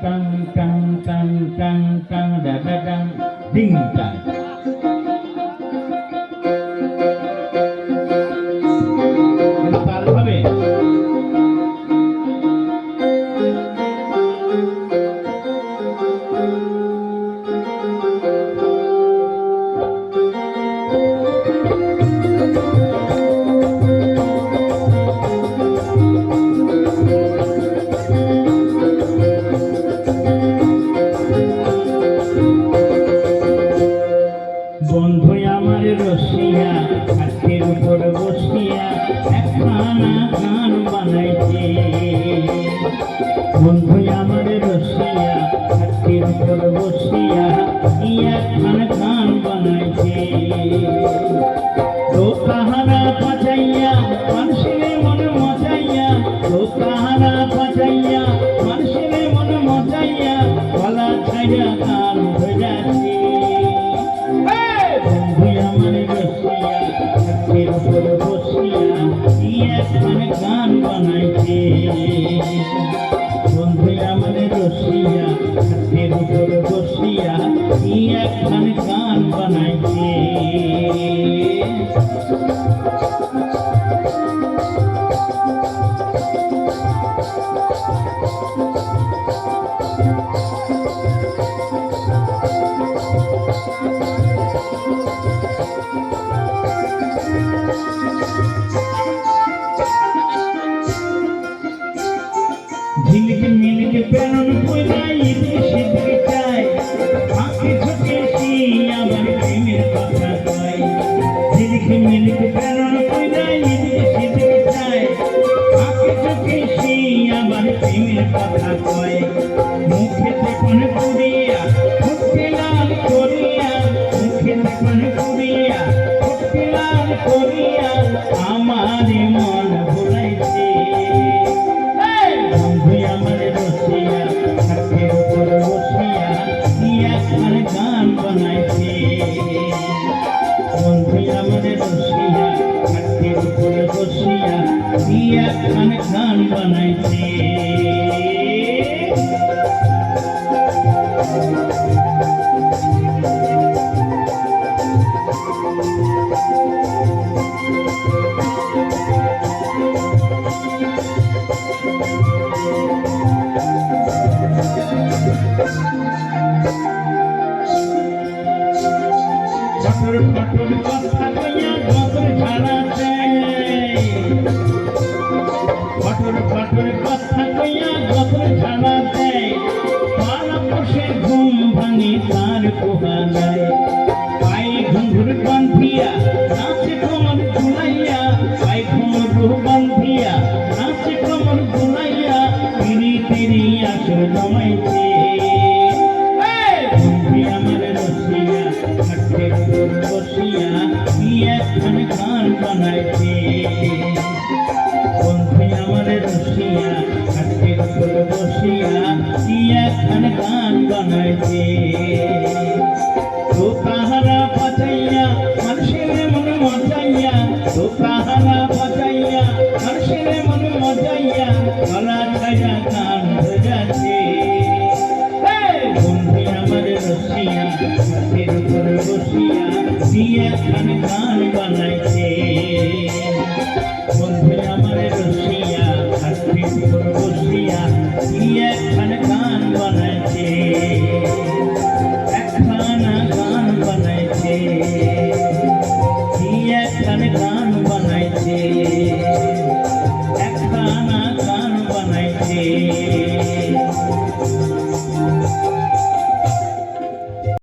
Tongue tongue tongue tongue tongue ডা ডা tongue ding tongue. তাল হবে। বন্ধু আমার রসিয়া হাতের উপর বসিয়া একখানা গান বানাইছে। বন্ধু আমার রসিয়া হাতের উপর বসিয়া একখানা গান বানাইছে। তো তাহারা বাজাইয়া মানুষের মন মজাইয়া, তো তাহারা বাজাইয়া মানুষের মন মজাইয়া গলা ছাইয়া গান বাজাচ্ছে। বন্ধু আমার রসিয়া হাতের উপর বসিয়া একখানা গান বানাইছে। বন্ধু আমার রসিয়া হাতের উপর বসিয়া একখানা গান বানাইছে। ঝিলিক মিলিক প্রেরণ কইরাই সেদিকে চাই, আঁকে ঝুঁকে আমার প্রেমের কথা কয়। ঝিলিক মিলিক প্রেরণ কইরাই সেদিকে চাই, আঁকে ঝুঁকে আমার প্রেমের কথা কয়। মুখেতে কোন পুরিয়া মুখে লাল করিয়া, মুখেতে কোন পুরিয়া মুখে লাল করিয়া আমার মন ভুলাইছে। বন্ধু আমার রসিয়া হাতের উপর বসিয়া একখানা গান বানাইছে। বন্ধু আমার রসিয়া হাতের উপর বসিয়া একখানা গান বানাইছে। ফটর ফটর কথা কইয়া গতর ঝাড়া দেয়, ফটর ফটর কথা কইয়া গতর ঝাড়া দেয়। পাড়া বসে ঘুম ভাঙি তার কোহানায়, পায়ে ঘুঙুর বান্ধিয়া নাচে কোমর ঝুলাইয়া, পায়ে ঘুঙুর বান্ধিয়া নাচে কোমর ঝুলাইয়া তিরি তিরি আসর জমাইছে। আমার রসিয়া হাতের উপর বসিয়া একখানা গান বানাইছে। বন্ধু আমার রসিয়া হাতের উপর বসিয়া একখানা গান বানাইছে। তো তাহারা বাজাইয়া মানুষের মন মজাইয়া, তো তাহারা বাজাইয়া মানুষের মন মজাইয়া গলা ছায়া গান বাজাচ্ছে। বন্ধু আমার রসিয়া হাতের উপর বসিয়া একখানা গান বানাইছে। বন্ধু আমার রসিয়া হাতের উপর বসিয়া একখানা গান বানাইছে। একখানা গান বানাইছে, একখানা গান বানাইছে, একখানা গান বানাইছে।